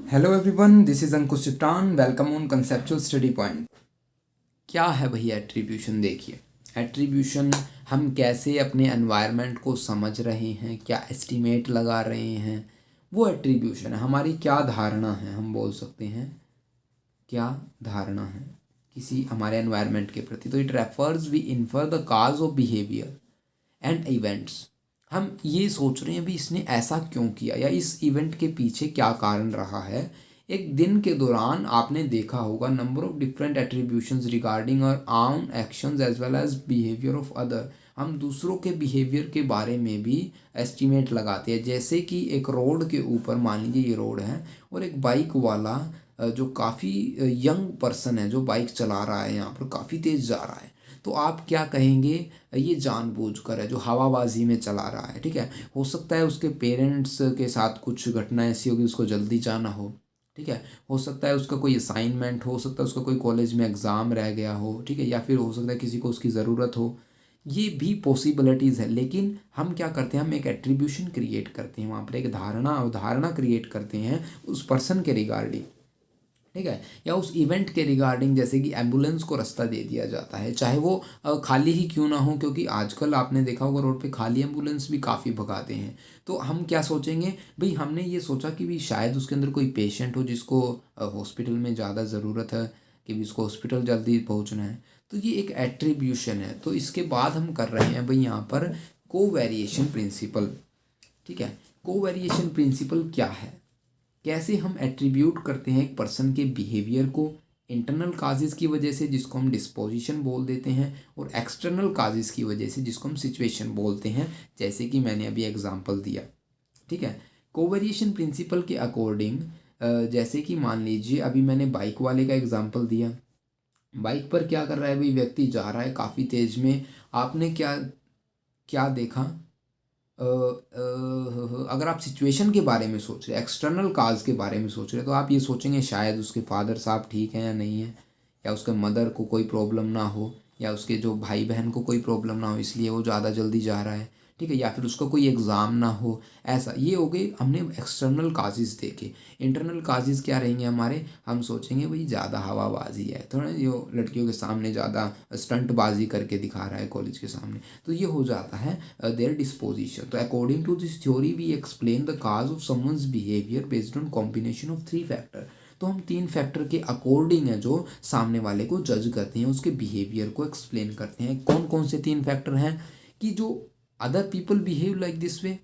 Hello everyone, this is अंकुश चित्रान। Welcome on conceptual study point. क्या है भैया एट्रीब्यूशन? देखिए, एट्रीब्यूशन हम कैसे अपने एनवायरनमेंट को समझ रहे हैं, क्या एस्टीमेट लगा रहे हैं, वो एट्रीब्यूशन है। हमारी क्या धारणा है, हम बोल सकते हैं क्या धारणा है किसी हमारे एनवायरनमेंट के प्रति। तो it refers we infer the cause of behaviour and events. हम ये सोच रहे हैं भी इसने ऐसा क्यों किया या इस इवेंट के पीछे क्या कारण रहा है। एक दिन के दौरान आपने देखा होगा number of different attributions regarding और own actions as well as behaviour of other. हम दूसरों के बिहेवियर के बारे में भी एस्टीमेट लगाते हैं। जैसे कि एक रोड के ऊपर, मान लीजिए ये रोड है और एक बाइक वाला जो काफ़ी यंग पर्सन है जो बाइक चला रहा है, यहाँ पर काफ़ी तेज़ जा रहा है, तो आप क्या कहेंगे? ये जानबूझकर है, जो हवाबाजी में चला रहा है। ठीक है, हो सकता है उसके पेरेंट्स के साथ कुछ घटना ऐसी होगी, उसको जल्दी जाना हो। ठीक है, हो सकता है उसका कोई असाइनमेंट हो सकता है उसका कोई कॉलेज में एग्ज़ाम रह गया हो। ठीक है, या फिर हो सकता है किसी को उसकी ज़रूरत हो। ये भी पॉसिबिलिटीज़ है। लेकिन हम क्या करते हैं, हम एक एट्रीब्यूशन क्रिएट करते हैं, वहाँ पर एक अवधारणा क्रिएट करते हैं उस पर्सन के रिगार्डिंग। ठीक है, या उस इवेंट के रिगार्डिंग। जैसे कि एम्बुलेंस को रास्ता दे दिया जाता है, चाहे वो खाली ही क्यों ना हो, क्योंकि आजकल आपने देखा होगा रोड पे खाली एम्बुलेंस भी काफ़ी भगाते हैं। तो हम क्या सोचेंगे भाई, हमने ये सोचा कि भी शायद उसके अंदर कोई पेशेंट हो जिसको हॉस्पिटल में ज़्यादा ज़रूरत है, कि भी उसको हॉस्पिटल जल्दी पहुंचना है। तो ये एक एट्रीब्यूशन है। तो इसके बाद हम कर रहे हैं भाई यहाँ पर कोवेरिएशन प्रिंसिपल। ठीक है, कोवेरिएशन प्रिंसिपल क्या है, कैसे हम एट्रीब्यूट करते हैं एक पर्सन के बिहेवियर को इंटरनल काजेज़ की वजह से, जिसको हम डिस्पोजिशन बोल देते हैं, और एक्सटर्नल काजेज़ की वजह से, जिसको हम सिचुएशन बोलते हैं, जैसे कि मैंने अभी एग्जांपल दिया। ठीक है, कोवेरिएशन प्रिंसिपल के अकॉर्डिंग जैसे कि मान लीजिए अभी मैंने बाइक वाले का एग्जांपल दिया। बाइक पर क्या कर रहा है भाई, व्यक्ति जा रहा है काफ़ी तेज़ में। आपने क्या क्या देखा, अगर आप सिचुएशन के बारे में सोच रहे हैं, एक्सटर्नल काज के बारे में सोच रहे हैं, तो आप ये सोचेंगे शायद उसके फादर साहब ठीक हैं या नहीं है, या उसके मदर को कोई प्रॉब्लम ना हो, या उसके जो भाई बहन को कोई प्रॉब्लम ना हो इसलिए वो ज़्यादा जल्दी जा रहा है। ठीक है, या फिर उसका कोई एग्ज़ाम ना हो। ऐसा ये हो गए, हमने एक्सटर्नल काजेज़ देखे। इंटरनल काजेज़ क्या रहेंगे हमारे, हम सोचेंगे भाई ज़्यादा हवाबाजी है, थोड़ा जो लड़कियों के सामने ज़्यादा स्टंटबाजी करके दिखा रहा है कॉलेज के सामने, तो ये हो जाता है their disposition. तो according to this theory we explain the cause of someone's behavior based on combination of three factor. तो हम 3 फैक्टर के अकॉर्डिंग है जो सामने वाले को जज करते हैं, उसके बिहेवियर को एक्सप्लेन करते हैं। कौन कौन से 3 फैक्टर हैं कि जो other people behave like this way,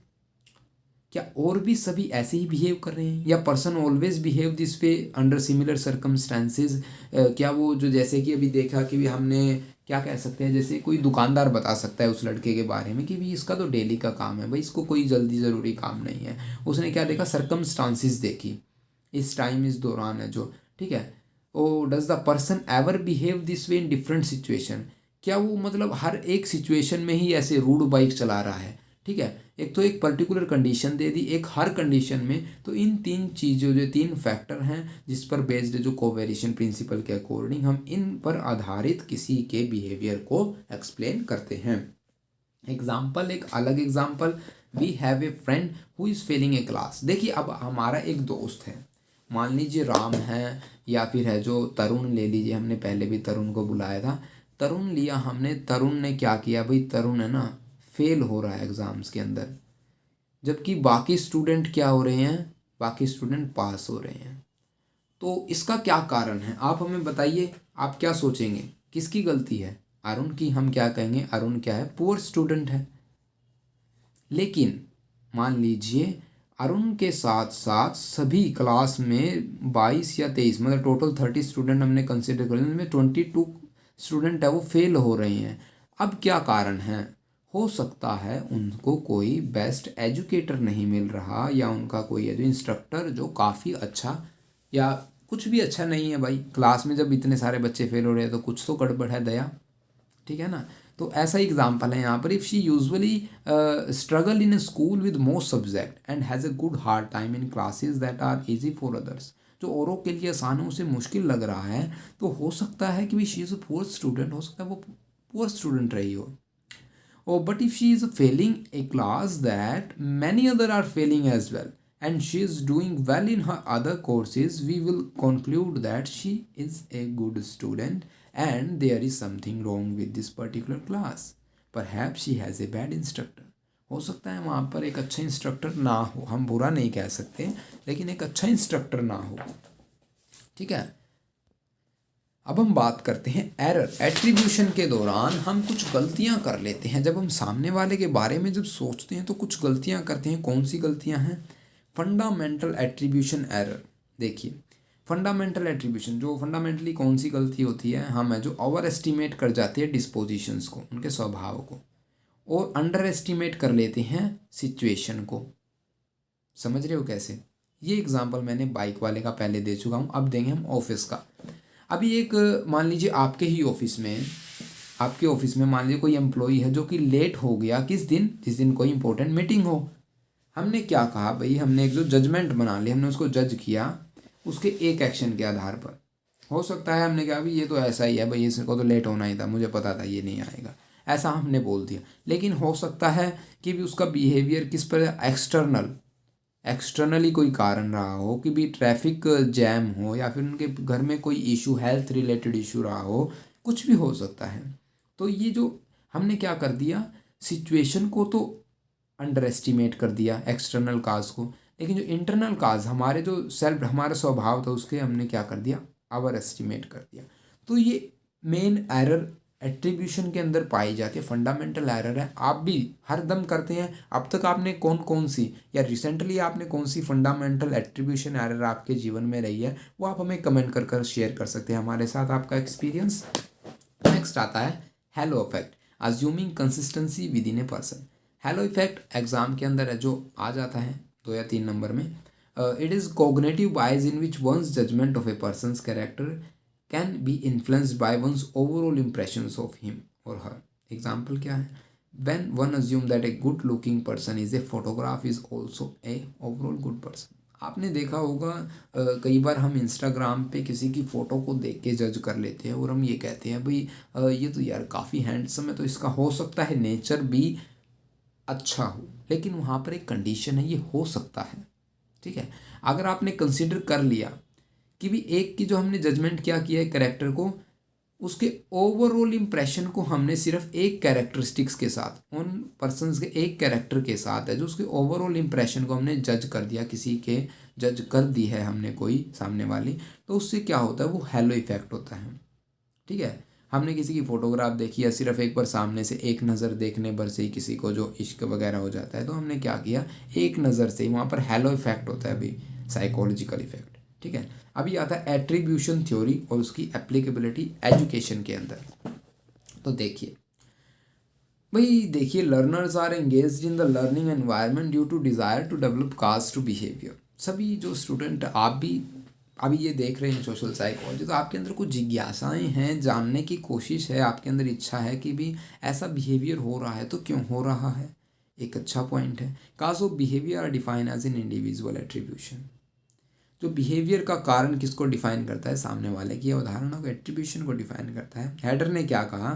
क्या और भी सभी ऐसे ही बिहेव कर रहे हैं, या person always behave this way under similar circumstances. क्या वो जो, जैसे कि अभी देखा कि भी हमने क्या कह सकते हैं, जैसे कोई दुकानदार बता सकता है उस लड़के के बारे में कि भी इसका तो डेली का काम है भाई, इसको कोई जल्दी ज़रूरी काम नहीं है। उसने क्या देखा, सर्कमस्टांसेस देखी, इस टाइम इस दौरान है जो। ठीक है, oh does the person ever behave this way in different situation. क्या वो मतलब हर एक सिचुएशन में ही ऐसे रूड बाइक चला रहा है। ठीक है, एक तो एक पर्टिकुलर कंडीशन दे दी, एक हर कंडीशन में। तो इन 3 चीज़ों, जो 3 फैक्टर हैं जिस पर बेस्ड जो कोवेरिएशन प्रिंसिपल के अकॉर्डिंग हम इन पर आधारित किसी के बिहेवियर को एक्सप्लेन करते हैं। एग्जाम्पल, एक अलग example, we have a friend who is failing a class. देखिए, अब हमारा एक दोस्त है, मान लीजिए राम है, या फिर है जो तरुण ले लीजिए, हमने पहले भी तरुण को बुलाया था। तरुण लिया हमने, तरुण ने क्या किया भाई, तरुण है ना फेल हो रहा है एग्ज़ाम्स के अंदर, जबकि बाकी स्टूडेंट क्या हो रहे हैं, बाकी स्टूडेंट पास हो रहे हैं। तो इसका क्या कारण है, आप हमें बताइए। आप क्या सोचेंगे, किसकी गलती है? अरुण की। हम क्या कहेंगे, अरुण क्या है, पुअर स्टूडेंट है। लेकिन मान लीजिए अरुण के साथ साथ सभी क्लास में 22 या 23, मतलब टोटल 30 स्टूडेंट हमने कंसिडर कर लिया, उनमें 22 स्टूडेंट है वो फेल हो रहे हैं। अब क्या कारण है? हो सकता है उनको कोई बेस्ट एजुकेटर नहीं मिल रहा, या उनका कोई है जो इंस्ट्रक्टर जो काफ़ी अच्छा, या कुछ भी अच्छा नहीं है भाई। क्लास में जब इतने सारे बच्चे फेल हो रहे हैं तो कुछ तो गड़बड़ है दया। ठीक है ना, तो ऐसा एग्जाम्पल है यहाँ पर। If she usually struggle in school with most subject and has a good hard time in classes that are easy for others. जो औरों के लिए आसान है उसे मुश्किल लग रहा है, तो हो सकता है कि भी she is a poor student, हो सकता है वो पुअर स्टूडेंट रही हो। Oh, but if she is failing a class that many other are failing as well, and she is doing well in her other courses, we will conclude that she is a good student and there is something wrong with this particular class. Perhaps she has a bad instructor. हो सकता है वहाँ पर एक अच्छा instructor ना हो, हम बुरा नहीं कह सकते, लेकिन एक अच्छा इंस्ट्रक्टर ना हो। ठीक है, अब हम बात करते हैं एरर। एट्रीब्यूशन के दौरान हम कुछ गलतियां कर लेते हैं। जब हम सामने वाले के बारे में जब सोचते हैं तो कुछ गलतियां करते हैं। कौन सी गलतियां हैं? Fundamental attribution error. देखिए, फंडामेंटल एट्रीब्यूशन जो फंडामेंटली कौन सी गलती होती है? हम है जो ओवर एस्टिमेट कर जाते हैं डिस्पोजिशंस को, उनके स्वभाव को, और अंडर एस्टिमेट कर लेते हैं सिचुएशन को। समझ रहे हो कैसे? ये एग्जाम्पल मैंने बाइक वाले का पहले दे चुका हूँ, अब देंगे हम ऑफिस का। अभी एक मान लीजिए आपके ही ऑफिस में, आपके ऑफिस में मान लीजिए कोई एम्प्लॉई है जो कि लेट हो गया। किस दिन? जिस दिन कोई इंपॉर्टेंट मीटिंग हो। हमने क्या कहा भाई, हमने एक जो जजमेंट बना ली, हमने उसको जज किया उसके एक एक्शन के आधार पर। हो सकता है हमने कहा भाई ये तो ऐसा ही है, भाई इसको तो लेट होना ही था, मुझे पता था ये नहीं आएगा, ऐसा हमने बोल दिया। लेकिन हो सकता है कि भी उसका बिहेवियर किस पर, एक्सटर्नली कोई कारण रहा हो, कि भी ट्रैफिक जैम हो, या फिर उनके घर में कोई इशू, हेल्थ रिलेटेड इशू रहा हो, कुछ भी हो सकता है। तो ये जो हमने क्या कर दिया, सिचुएशन को तो अंडर एस्टिमेट कर दिया, एक्सटर्नल काज को, लेकिन जो इंटरनल काज हमारे जो सेल्फ हमारा स्वभाव था उसके हमने क्या कर दिया, ओवर एस्टिमेट कर दिया। तो ये मेन एरर एट्रीब्यूशन के अंदर पाई जाती है, फंडामेंटल एरर है। आप भी हर दम करते हैं। अब तक आपने कौन कौन सी, या रिसेंटली आपने कौन सी फंडामेंटल एट्रीब्यूशन एरर आपके जीवन में रही है, वो आप हमें कमेंट कर शेयर कर सकते हैं हमारे साथ आपका एक्सपीरियंस। नेक्स्ट आता है hello effect, assuming consistency with in a person. Hello effect exam के अंदर है जो आ जाता है 2 या 3 नंबर में। It is cognitive bias in which one's judgement of a person's character can be influenced by one's overall impressions of him or her. Example क्या है? When one assumes that a good looking person is a photograph is also a overall good person. आपने देखा होगा कई बार हम Instagram पे किसी की फ़ोटो को देख के जज कर लेते हैं और हम ये कहते हैं भाई ये तो यार काफ़ी हैंडसम है, तो इसका हो सकता है नेचर भी अच्छा हो, लेकिन वहाँ पर एक कंडीशन है, ये हो सकता है। ठीक है, अगर आपने कंसिडर कर लिया कि भी एक की जो हमने जजमेंट क्या किया है कैरेक्टर को, उसके ओवरऑल इम्प्रेशन को हमने सिर्फ एक कैरेक्टरिस्टिक्स के साथ, उन पर्सन्स के एक कैरेक्टर के साथ है जो उसके ओवरऑल इम्प्रेशन को हमने जज कर दिया, किसी के जज कर दी है हमने कोई सामने वाली, तो उससे क्या होता है, वो हेलो इफेक्ट होता है। ठीक है, हमने किसी की फ़ोटोग्राफ देखी या सिर्फ एक बार सामने से एक नज़र देखने भर से ही किसी को जो इश्क वगैरह हो जाता है, तो हमने क्या किया, एक नज़र से ही वहाँ पर हेलो इफेक्ट होता है अभी, साइकोलॉजिकल इफेक्ट। ठीक है, अभी आता है एट्रीब्यूशन थ्योरी और उसकी एप्लीकेबिलिटी एजुकेशन के अंदर। तो देखिए भाई, देखिए learners are engaged in the learning environment due to desire to develop cause to behaviour. सभी जो स्टूडेंट, आप भी अभी ये देख रहे हैं सोशल साइकोलॉजी, तो आपके अंदर कुछ जिज्ञासाएं हैं, जानने की कोशिश है, आपके अंदर इच्छा है कि भी ऐसा बिहेवियर हो रहा है तो क्यों हो रहा है, एक अच्छा पॉइंट है। Cause of behaviour are define as an individual attribution. जो बिहेवियर का कारण किसको डिफाइन करता है, सामने वाले की उदाहरणों को, एट्रीब्यूशन को डिफाइन करता है। हैडर ने क्या कहा,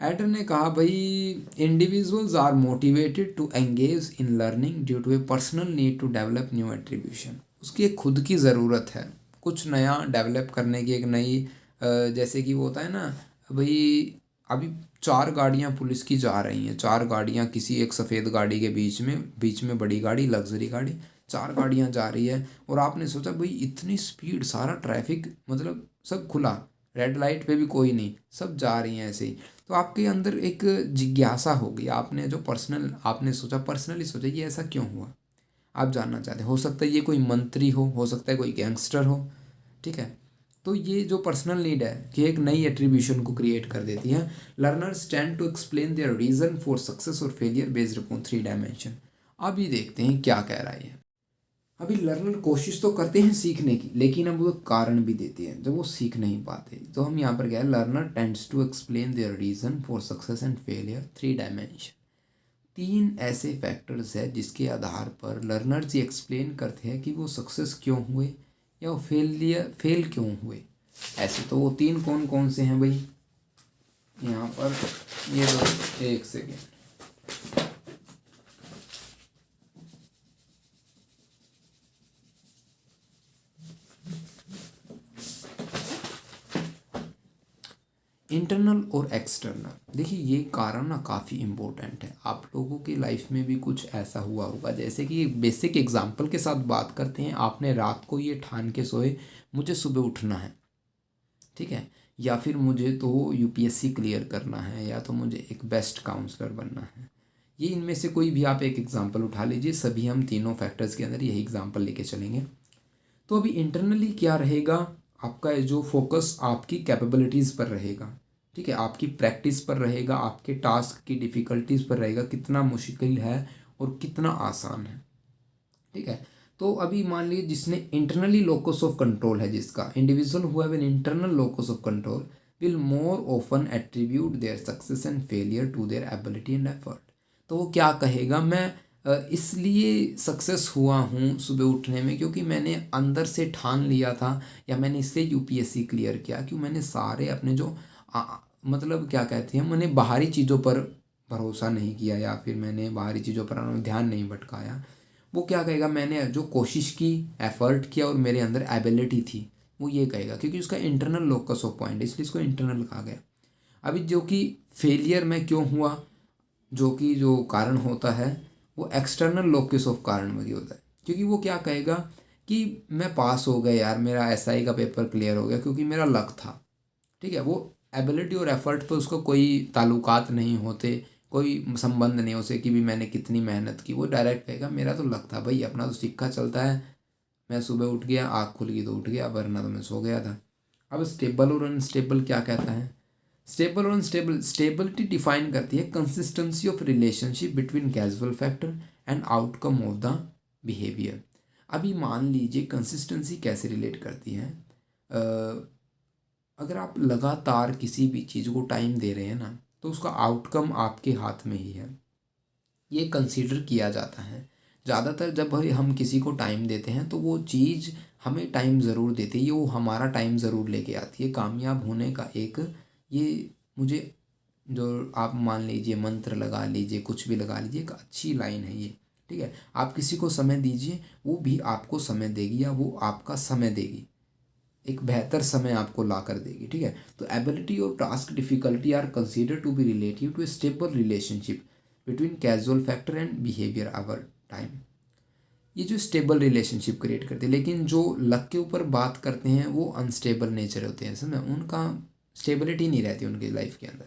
हैडर ने कहा भाई individuals are motivated to engage in learning due to a personal need to develop new attribution. उसकी एक खुद की ज़रूरत है कुछ नया डेवलप करने की, एक नई जैसे कि वो होता है ना भाई, अभी 4 गाड़ियाँ पुलिस की जा रही हैं, 4 गाड़ियाँ किसी एक सफ़ेद गाड़ी के बीच में बड़ी गाड़ी, लग्जरी गाड़ी, 4 गाड़ियाँ जा रही है, और आपने सोचा भाई इतनी स्पीड, सारा ट्रैफिक मतलब सब खुला, रेड लाइट पे भी कोई नहीं, सब जा रही हैं ऐसे ही, तो आपके अंदर एक जिज्ञासा होगी, आपने जो आपने सोचा, पर्सनली सोचा ये ऐसा क्यों हुआ, आप जानना चाहते हो सकता है ये कोई मंत्री हो सकता है कोई गैंगस्टर हो। ठीक है, तो ये जो पर्सनल नीड है कि एक नई एट्रीब्यूशन को क्रिएट कर देती है। Learners tend to explain their reason for success और फेलियर बेस्ड अपॉन 3 डायमेंशन। अभी देखते हैं क्या कह रहा है। अभी लर्नर कोशिश तो करते हैं सीखने की, लेकिन अब वो कारण भी देते हैं जब वो सीख नहीं पाते। तो हम यहाँ पर क्या है, learner tends to explain their reason for success and failure 3 dimension. 3 ऐसे फैक्टर्स है जिसके आधार पर लर्नर्स ये एक्सप्लेन करते हैं कि वो सक्सेस क्यों हुए या वो फेल क्यों हुए। ऐसे तो वो 3 कौन कौन से हैं भाई, यहाँ पर ये दो, एक सेकेंड, इंटरनल और एक्सटर्नल, देखिए ये कारण ना काफ़ी इम्पोर्टेंट है। आप लोगों की लाइफ में भी कुछ ऐसा हुआ होगा, जैसे कि एक बेसिक एग्जांपल के साथ बात करते हैं। आपने रात को ये ठान के सोए मुझे सुबह उठना है, ठीक है, या फिर मुझे तो यूपीएससी क्लियर करना है, या तो मुझे एक बेस्ट काउंसलर बनना है। ये इनमें से कोई भी आप एक एग्जांपल उठा लीजिए, सभी हम तीनों फैक्टर्स के अंदर यही एग्जांपल लेके चलेंगे। तो अभी इंटरनली क्या रहेगा, आपका जो फोकस आपकी कैपेबिलिटीज़ पर रहेगा, ठीक है, आपकी प्रैक्टिस पर रहेगा, आपके टास्क की डिफ़िकल्टीज़ पर रहेगा, कितना मुश्किल है और कितना आसान है, ठीक है। तो अभी मान लीजिए जिसने इंटरनली लोकस ऑफ कंट्रोल है, जिसका इंडिविजुअल हुआ है internal locus of control will more often attribute their success and failure to their ability and effort. तो वो क्या कहेगा, मैं इसलिए सक्सेस हुआ हूँ सुबह उठने में क्योंकि मैंने अंदर से ठान लिया था, या मैंने इसलिए यूपीएससी क्लियर किया क्यों मैंने सारे अपने जो मतलब क्या कहते हैं, मैंने बाहरी चीज़ों पर भरोसा नहीं किया, या फिर मैंने बाहरी चीज़ों पर ध्यान नहीं भटकाया। वो क्या कहेगा, मैंने जो कोशिश की, एफर्ट किया और मेरे अंदर एबिलिटी थी, वो ये कहेगा, क्योंकि उसका इंटरनल लोकस ऑफ पॉइंट, इसलिए इसको इंटरनल कहा गया। अभी जो कि फेलियर में क्यों हुआ, जो कारण होता है वो एक्सटर्नल लोकस ऑफ कारण में होता है, क्योंकि वो क्या कहेगा कि मैं पास हो गया यार, मेरा एसआई का पेपर क्लियर हो गया क्योंकि मेरा लक था, ठीक है। वो एबिलिटी और एफर्ट पर उसको कोई ताल्लुकात नहीं होते, कोई संबंध नहीं उसे कि भी मैंने कितनी मेहनत की, वो डायरेक्ट कहेगा मेरा तो लक था भाई, अपना तो सिक्का चलता है, मैं सुबह उठ गया, आँख खुल गई तो उठ गया, वरना तो मैं सो गया था। अब स्टेबल और अनस्टेबल क्या कहता है, स्टेबल और अनस्टेबल, स्टेबिलिटी डिफाइन करती है consistency of relationship between casual factor and outcome of the behaviour. अभी मान लीजिए कंसिस्टेंसी कैसे रिलेट करती है, अगर आप लगातार किसी भी चीज़ को टाइम दे रहे हैं ना, तो उसका आउटकम आपके हाथ में ही है, ये कंसीडर किया जाता है। ज़्यादातर जब भाई हम किसी को टाइम देते हैं तो वो चीज़ हमें टाइम ज़रूर देती है, वो हमारा टाइम ज़रूर लेके आती है। कामयाब होने का एक ये मुझे जो आप मान लीजिए मंत्र लगा लीजिए, कुछ भी लगा लीजिए, एक अच्छी लाइन है ये, ठीक है। आप किसी को समय दीजिए, वो भी आपको समय देगी, या वो आपका समय देगी, एक बेहतर समय आपको ला कर देगी, ठीक है। तो एबिलिटी और task difficulty are consider to be relative to a stable relationship between casual factor and behaviour our time. ये जो स्टेबल रिलेशनशिप क्रिएट करते हैं, लेकिन जो लक के ऊपर बात करते हैं वो अनस्टेबल नेचर होते हैं, समझे, उनका स्टेबिलिटी नहीं रहती उनकी लाइफ के अंदर।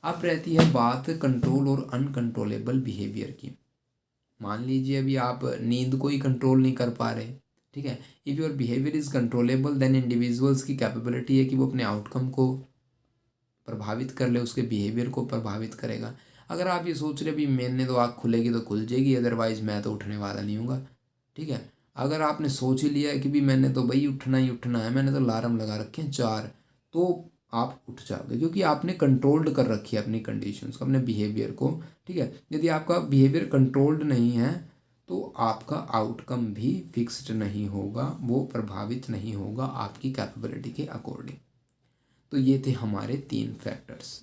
अब रहती है बात कंट्रोल और अनकंट्रोलेबल बिहेवियर की। मान लीजिए अभी आप नींद को ही कंट्रोल नहीं कर पा रहे, ठीक है। If your behaviour is controllable then individuals की कैपेबिलिटी है कि वो अपने आउटकम को प्रभावित कर ले, उसके बिहेवियर को प्रभावित करेगा। अगर आप ये सोच रहे भी मैंने तो आँख खुलेगी तो खुल जाएगी, अदरवाइज़ मैं तो उठने वाला नहीं हूँगा, ठीक है। अगर आपने सोच ही लिया है कि भी मैंने तो भाई उठना ही उठना है, मैंने तो अलार्म लगा रखे हैं 4, तो आप उठ जाओगे, क्योंकि आपने कंट्रोल्ड कर रखी है अपनी कंडीशंस को, अपने बिहेवियर को, ठीक है। यदि आपका बिहेवियर कंट्रोल्ड नहीं है तो आपका आउटकम भी फिक्स्ड नहीं होगा, वो प्रभावित नहीं होगा आपकी कैपेबिलिटी के अकॉर्डिंग। तो ये थे हमारे 3 फैक्टर्स।